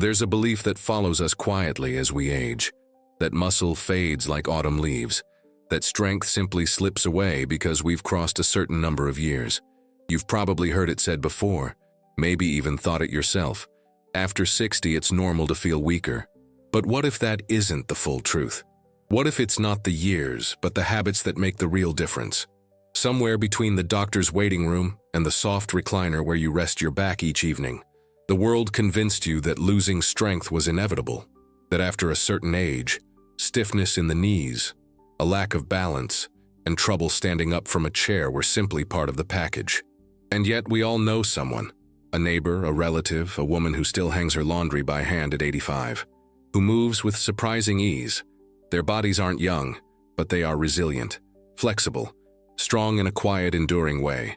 There's a belief that follows us quietly as we age, that muscle fades like autumn leaves, that strength simply slips away because we've crossed a certain number of years. You've probably heard it said before, maybe even thought it yourself. After 60, it's normal to feel weaker. But what if that isn't the full truth? What if it's not the years, but the habits that make the real difference? Somewhere between the doctor's waiting room and the soft recliner where you rest your back each evening, the world convinced you that losing strength was inevitable, that after a certain age, stiffness in the knees, a lack of balance, and trouble standing up from a chair were simply part of the package. And yet we all know someone, a neighbor, a relative, a woman who still hangs her laundry by hand at 85, who moves with surprising ease. Their bodies aren't young, but they are resilient, flexible, strong in a quiet, enduring way.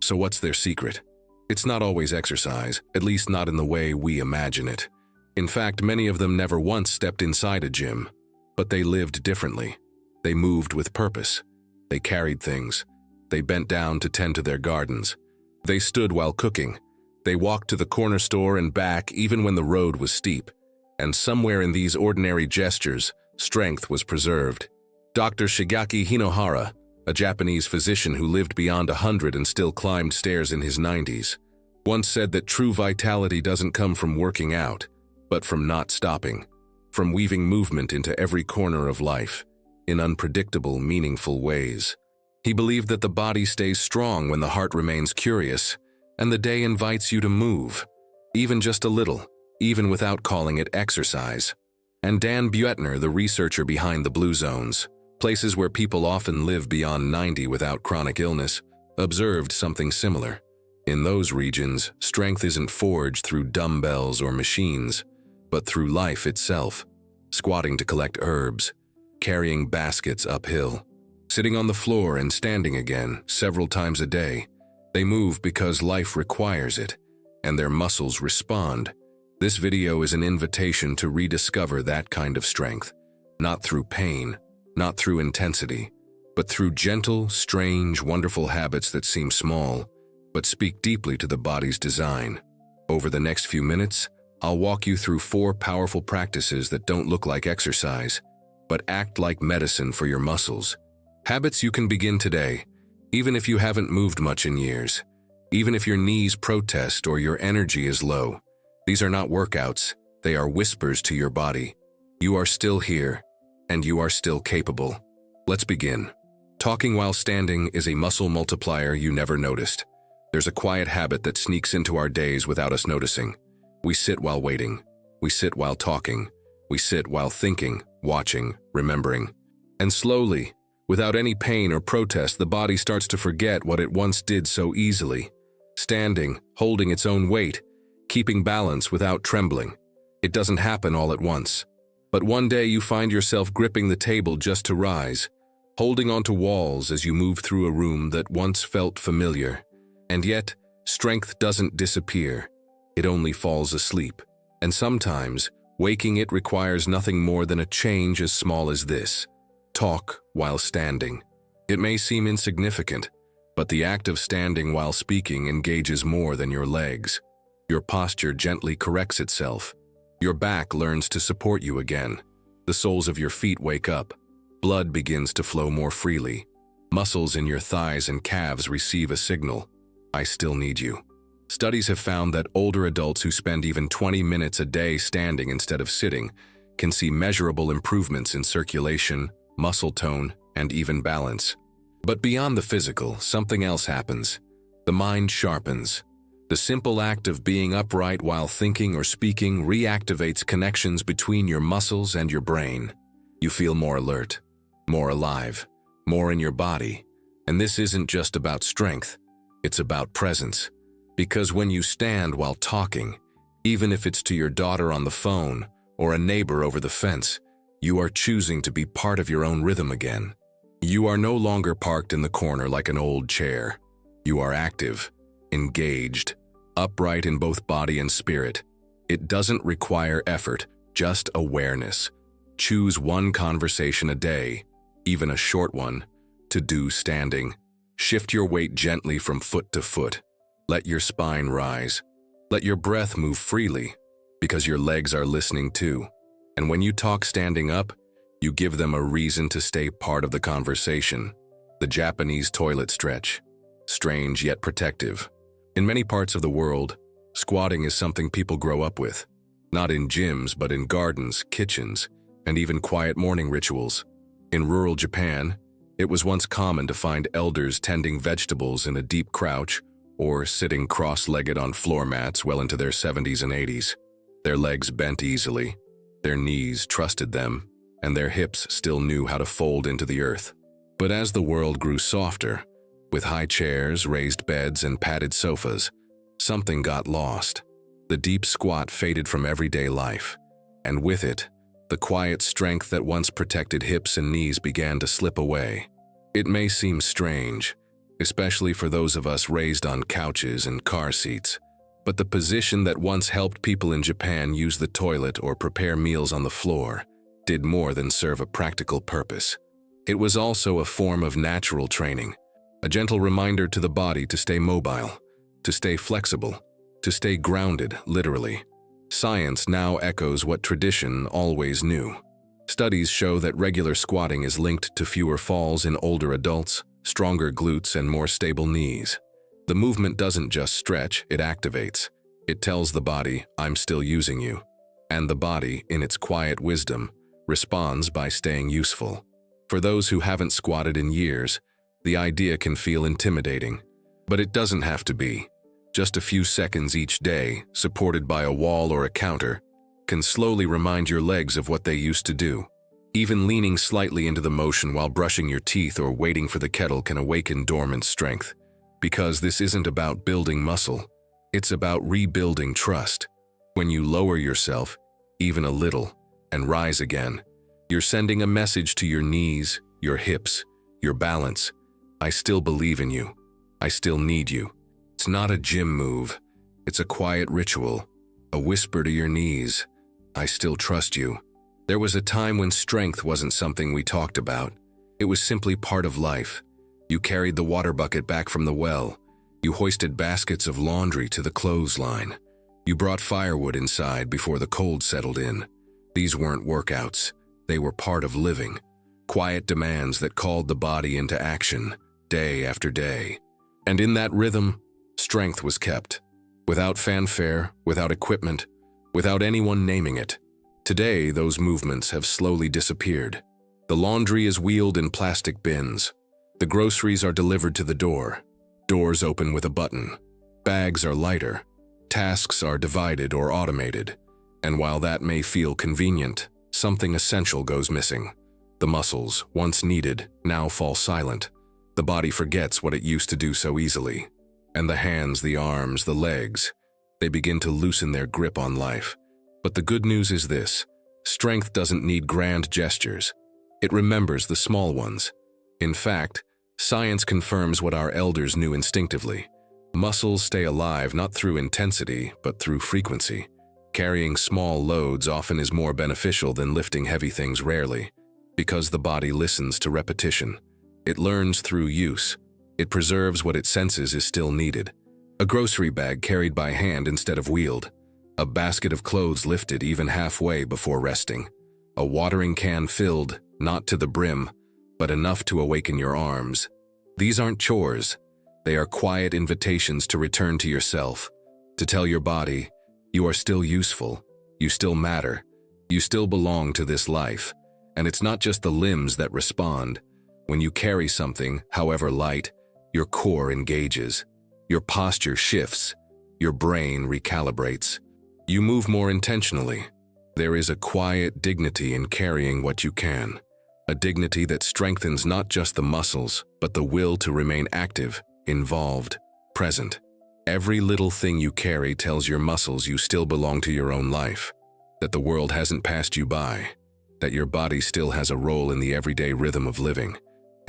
So what's their secret? It's not always exercise, at least not in the way we imagine it. In fact, many of them never once stepped inside a gym, but they lived differently. They moved with purpose. They carried things. They bent down to tend to their gardens. They stood while cooking. They walked to the corner store and back even when the road was steep. And somewhere in these ordinary gestures, strength was preserved. Dr. Shigeaki Hinohara, a Japanese physician who lived beyond 100 and still climbed stairs in his 90s, once said that true vitality doesn't come from working out, but from not stopping, from weaving movement into every corner of life, in unpredictable, meaningful ways. He believed that the body stays strong when the heart remains curious, and the day invites you to move, even just a little, even without calling it exercise. And Dan Buettner, the researcher behind the Blue Zones, places where people often live beyond 90 without chronic illness, observed something similar. In those regions, strength isn't forged through dumbbells or machines, but through life itself, squatting to collect herbs, carrying baskets uphill, sitting on the floor and standing again several times a day. They move because life requires it, and their muscles respond. This video is an invitation to rediscover that kind of strength, not through pain, not through intensity, but through gentle, strange, wonderful habits that seem small, but speak deeply to the body's design. Over the next few minutes, I'll walk you through 4 powerful practices that don't look like exercise, but act like medicine for your muscles. Habits you can begin today, even if you haven't moved much in years, even if your knees protest or your energy is low. These are not workouts, they are whispers to your body. You are still here, and you are still capable. Let's begin. Talking while standing is a muscle multiplier you never noticed. There's a quiet habit that sneaks into our days without us noticing. We sit while waiting. We sit while talking. We sit while thinking, watching, remembering. And slowly, without any pain or protest, the body starts to forget what it once did so easily. Standing, holding its own weight, keeping balance without trembling. It doesn't happen all at once. But one day you find yourself gripping the table just to rise, holding onto walls as you move through a room that once felt familiar. And yet, strength doesn't disappear. It only falls asleep. And sometimes, waking it requires nothing more than a change as small as this. Talk while standing. It may seem insignificant, but the act of standing while speaking engages more than your legs. Your posture gently corrects itself. Your back learns to support you again. The soles of your feet wake up. Blood begins to flow more freely. Muscles in your thighs and calves receive a signal. I still need you. Studies have found that older adults who spend even 20 minutes a day standing instead of sitting can see measurable improvements in circulation, muscle tone, and even balance. But beyond the physical, something else happens. The mind sharpens. The simple act of being upright while thinking or speaking reactivates connections between your muscles and your brain. You feel more alert, more alive, more in your body. And this isn't just about strength, it's about presence. Because when you stand while talking, even if it's to your daughter on the phone or a neighbor over the fence, you are choosing to be part of your own rhythm again. You are no longer parked in the corner like an old chair. You are active, engaged, upright in both body and spirit. It doesn't require effort, just awareness. Choose one conversation a day, even a short one, to do standing. Shift your weight gently from foot to foot. Let your spine rise. Let your breath move freely. because your legs are listening too. And when you talk standing up, you give them a reason to stay part of the conversation. The Japanese toilet stretch. Strange yet protective. In many parts of the world, squatting is something people grow up with. Not in gyms, but in gardens, kitchens, and even quiet morning rituals. In rural Japan, it was once common to find elders tending vegetables in a deep crouch or sitting cross-legged on floor mats well into their 70s and 80s. Their legs bent easily, their knees trusted them, and their hips still knew how to fold into the earth. But as the world grew softer, with high chairs, raised beds, and padded sofas, something got lost. The deep squat faded from everyday life, and with it, the quiet strength that once protected hips and knees began to slip away. It may seem strange, especially for those of us raised on couches and car seats, but the position that once helped people in Japan use the toilet or prepare meals on the floor did more than serve a practical purpose. It was also a form of natural training, a gentle reminder to the body to stay mobile, to stay flexible, to stay grounded, literally. Science now echoes what tradition always knew. Studies show that regular squatting is linked to fewer falls in older adults, stronger glutes, and more stable knees. The movement doesn't just stretch, it activates. It tells the body, I'm still using you. And the body, in its quiet wisdom, responds by staying useful. For those who haven't squatted in years, the idea can feel intimidating, but it doesn't have to be. Just a few seconds each day, supported by a wall or a counter, can slowly remind your legs of what they used to do. Even leaning slightly into the motion while brushing your teeth or waiting for the kettle can awaken dormant strength. Because this isn't about building muscle, it's about rebuilding trust. When you lower yourself, even a little, and rise again, you're sending a message to your knees, your hips, your balance. I still believe in you. I still need you. It's not a gym move. It's a quiet ritual, a whisper to your knees. I still trust you. There was a time when strength wasn't something we talked about. It was simply part of life. You carried the water bucket back from the well. You hoisted baskets of laundry to the clothesline. You brought firewood inside before the cold settled in. These weren't workouts. They were part of living. Quiet demands that called the body into action, day after day. And in that rhythm, strength was kept. Without fanfare, without equipment, without anyone naming it. Today, those movements have slowly disappeared. The laundry is wheeled in plastic bins. The groceries are delivered to the door. Doors open with a button. Bags are lighter. Tasks are divided or automated. And while that may feel convenient, something essential goes missing. The muscles, once needed, now fall silent. The body forgets what it used to do so easily. And the hands, the arms, the legs, they begin to loosen their grip on life. But the good news is this: strength doesn't need grand gestures. It remembers the small ones. In fact, science confirms what our elders knew instinctively. Muscles stay alive not through intensity, but through frequency. Carrying small loads often is more beneficial than lifting heavy things rarely, because the body listens to repetition. It learns through use. It preserves what it senses is still needed. A grocery bag carried by hand instead of wheeled. A basket of clothes lifted even halfway before resting. A watering can filled, not to the brim, but enough to awaken your arms. These aren't chores. They are quiet invitations to return to yourself, to tell your body, you are still useful, you still matter, you still belong to this life. And it's not just the limbs that respond. When you carry something, however light, your core engages, your posture shifts, your brain recalibrates. You move more intentionally. There is a quiet dignity in carrying what you can, a dignity that strengthens not just the muscles, but the will to remain active, involved, present. Every little thing you carry tells your muscles you still belong to your own life, that the world hasn't passed you by, that your body still has a role in the everyday rhythm of living.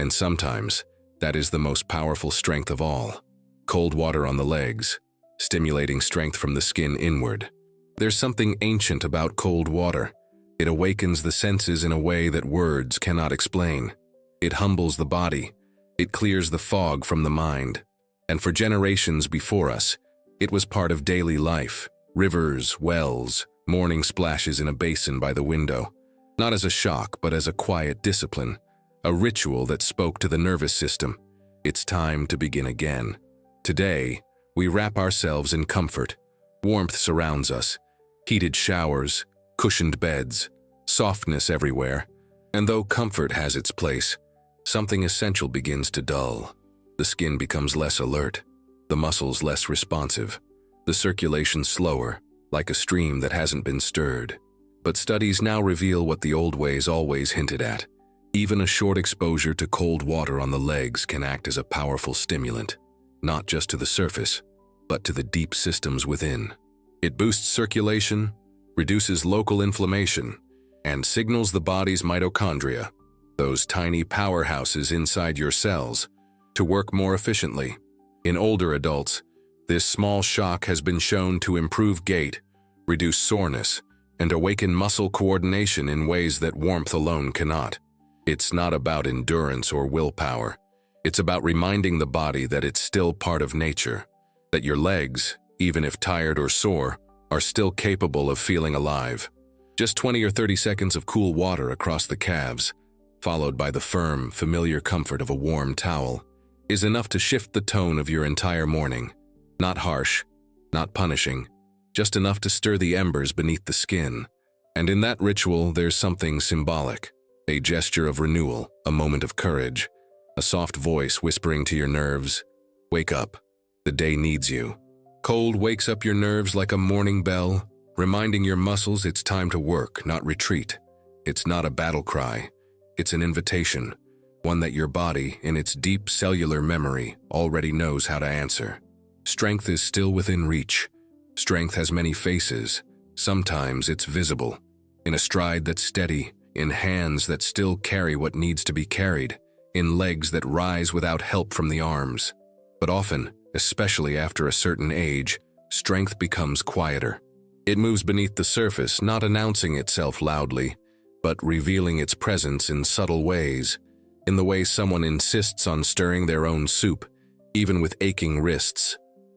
And sometimes, that is the most powerful strength of all. Cold water on the legs, stimulating strength from the skin inward. There's something ancient about cold water. It awakens the senses in a way that words cannot explain. It humbles the body. It clears the fog from the mind. And for generations before us, it was part of daily life. Rivers, wells, Morning splashes in a basin by the window, not as a shock but as a quiet discipline, a ritual that spoke to the nervous system. It's time to begin again. Today, we wrap ourselves in comfort. Warmth surrounds us, heated showers, cushioned beds, softness everywhere. And though comfort has its place, something essential begins to dull. The skin becomes less alert, the muscles less responsive, the circulation slower, like a stream that hasn't been stirred. But studies now reveal what the old ways always hinted at. Even a short exposure to cold water on the legs can act as a powerful stimulant, not just to the surface, but to the deep systems within. It boosts circulation, reduces local inflammation, and signals the body's mitochondria, those tiny powerhouses inside your cells, to work more efficiently. In older adults, this small shock has been shown to improve gait, reduce soreness, and awaken muscle coordination in ways that warmth alone cannot. It's not about endurance or willpower. It's about reminding the body that it's still part of nature, that your legs, even if tired or sore, are still capable of feeling alive. Just 20 or 30 seconds of cool water across the calves, followed by the firm, familiar comfort of a warm towel, is enough to shift the tone of your entire morning. Not harsh, not punishing, just enough to stir the embers beneath the skin. And in that ritual, there's something symbolic, a gesture of renewal, a moment of courage, a soft voice whispering to your nerves, "Wake up, the day needs you." Cold wakes up your nerves like a morning bell, reminding your muscles it's time to work, not retreat. It's not a battle cry, it's an invitation, one that your body, in its deep cellular memory, already knows how to answer. Strength is still within reach. Strength has many faces. Sometimes it's visible, in a stride that's steady, in hands that still carry what needs to be carried, in legs that rise without help from the arms. But often, especially after a certain age, strength becomes quieter. It moves beneath the surface, not announcing itself loudly, but revealing its presence in subtle ways, in the way someone insists on stirring their own soup, even with aching wrists,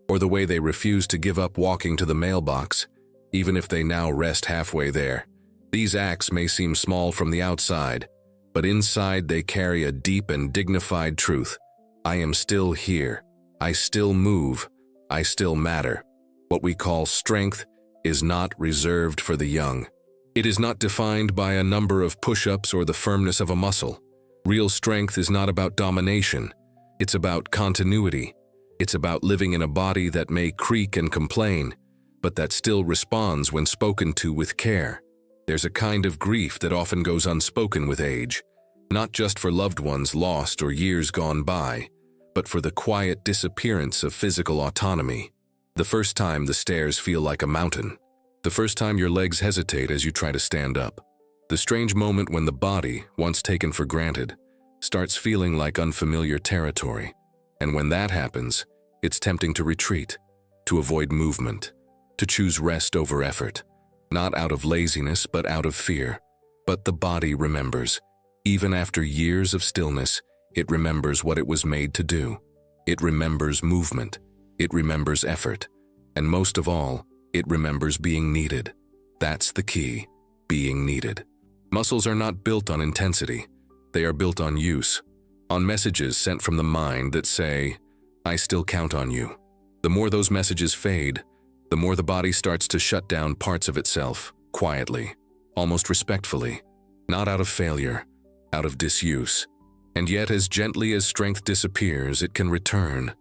or the way they refuse to give up walking to the mailbox, even if they now rest halfway there. These acts may seem small from the outside, but inside they carry a deep and dignified truth. I am still here. I still move. I still matter. What we call strength is not reserved for the young. It is not defined by a number of push-ups or the firmness of a muscle. Real strength is not about domination. It's about continuity. It's about living in a body that may creak and complain, but that still responds when spoken to with care. There's a kind of grief that often goes unspoken with age, not just for loved ones lost or years gone by, but for the quiet disappearance of physical autonomy. The first time the stairs feel like a mountain. The first time your legs hesitate as you try to stand up. The strange moment when the body, once taken for granted, starts feeling like unfamiliar territory. And when that happens, it's tempting to retreat, to avoid movement, to choose rest over effort. Not out of laziness, but out of fear. But the body remembers. Even after years of stillness, it remembers what it was made to do. It remembers movement. It remembers effort. And most of all, it remembers being needed. That's the key, being needed. Muscles are not built on intensity. They are built on use, on messages sent from the mind that say, "I still count on you." The more those messages fade, the more the body starts to shut down parts of itself, quietly, almost respectfully, not out of failure, out of disuse. And yet, as gently as strength disappears, it can return,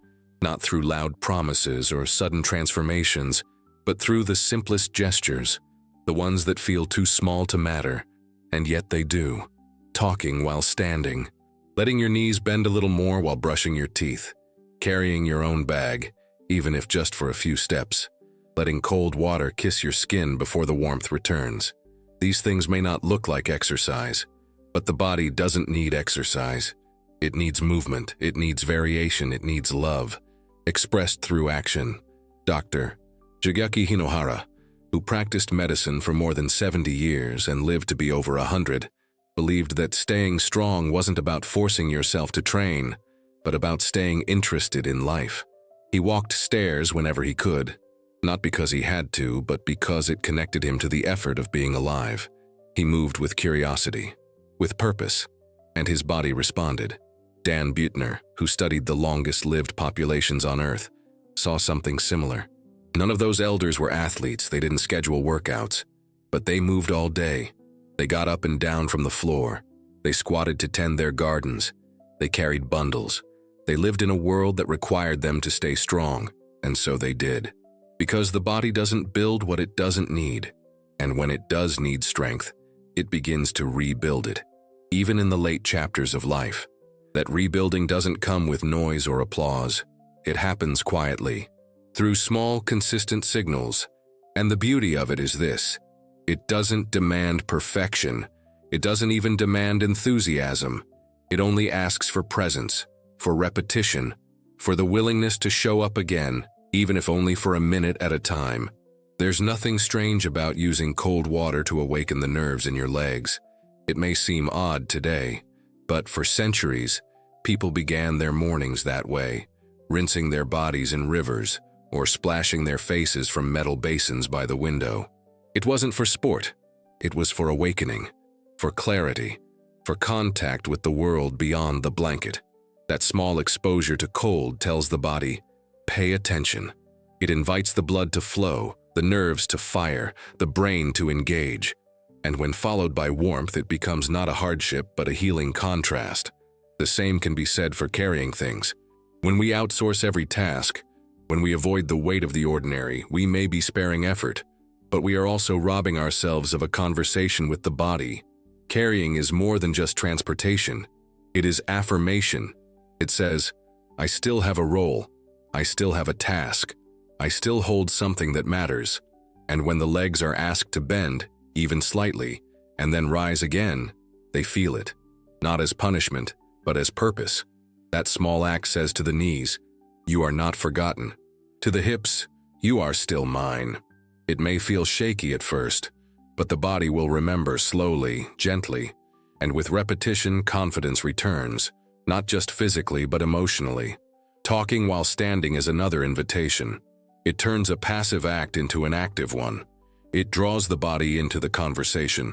not through loud promises or sudden transformations, but through the simplest gestures, the ones that feel too small to matter, and yet they do. Talking while standing, letting your knees bend a little more while brushing your teeth, carrying your own bag, even if just for a few steps, letting cold water kiss your skin before the warmth returns. These things may not look like exercise, but the body doesn't need exercise. It needs movement, it needs variation, it needs love, expressed through action. Dr. Jigaki Hinohara, who practiced medicine for more than 70 years and lived to be over 100, believed that staying strong wasn't about forcing yourself to train, but about staying interested in life. He walked stairs whenever he could, Not because he had to, but because it connected him to the effort of being alive. He moved with curiosity, with purpose, and his body responded. Dan Buettner, who studied the longest-lived populations on Earth, saw something similar. None of those elders were athletes. They didn't schedule workouts, but they moved all day. They got up and down from the floor. They squatted to tend their gardens. They carried bundles. They lived in a world that required them to stay strong, and so they did. Because the body doesn't build what it doesn't need, and when it does need strength, it begins to rebuild it, even in the late chapters of life. That rebuilding doesn't come with noise or applause. It happens quietly, through small, consistent signals. And the beauty of it is this: it doesn't demand perfection. It doesn't even demand enthusiasm. It only asks for presence, for repetition, for the willingness to show up again, even if only for a minute at a time. There's nothing strange about using cold water to awaken the nerves in your legs. It may seem odd today, but for centuries, people began their mornings that way, rinsing their bodies in rivers or splashing their faces from metal basins by the window. It wasn't for sport. It was for awakening, for clarity, for contact with the world beyond the blanket. That small exposure to cold tells the body, pay attention. It invites the blood to flow, the nerves to fire, the brain to engage. And when followed by warmth, it becomes not a hardship but a healing contrast. The same can be said for carrying things. When we outsource every task, when we avoid the weight of the ordinary, we may be sparing effort, but we are also robbing ourselves of a conversation with the body. Carrying is more than just transportation. It is affirmation. It says, I still have a role. I still have a task. I still hold something that matters. And when the legs are asked to bend, even slightly, and then rise again, they feel it. Not as punishment, but as purpose. That small act says to the knees, you are not forgotten. To the hips, you are still mine. It may feel shaky at first, but the body will remember slowly, gently, and with repetition, confidence returns, not just physically but emotionally. Talking while standing is another invitation. It turns a passive act into an active one. It draws the body into the conversation.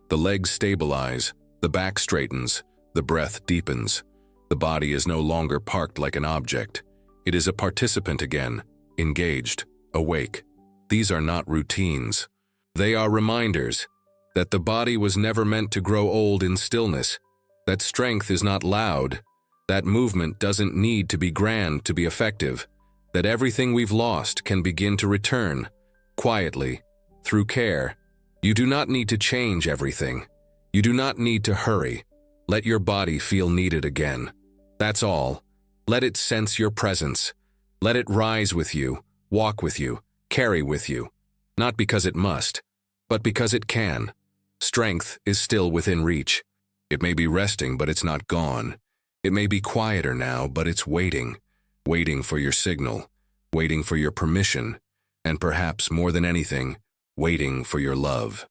The legs stabilize, the back straightens, the breath deepens. The body is no longer parked like an object. It is a participant again, engaged, awake. These are not routines. They are reminders that the body was never meant to grow old in stillness, that strength is not loud, that movement doesn't need to be grand to be effective, that everything we've lost can begin to return, quietly, through care. You do not need to change everything. You do not need to hurry. Let your body feel needed again. That's all. Let it sense your presence. Let it rise with you, walk with you, carry with you. Not because it must, but because it can. Strength is still within reach. It may be resting, but it's not gone. It may be quieter now, but it's waiting. Waiting for your signal, waiting for your permission, and perhaps more than anything, waiting for your love.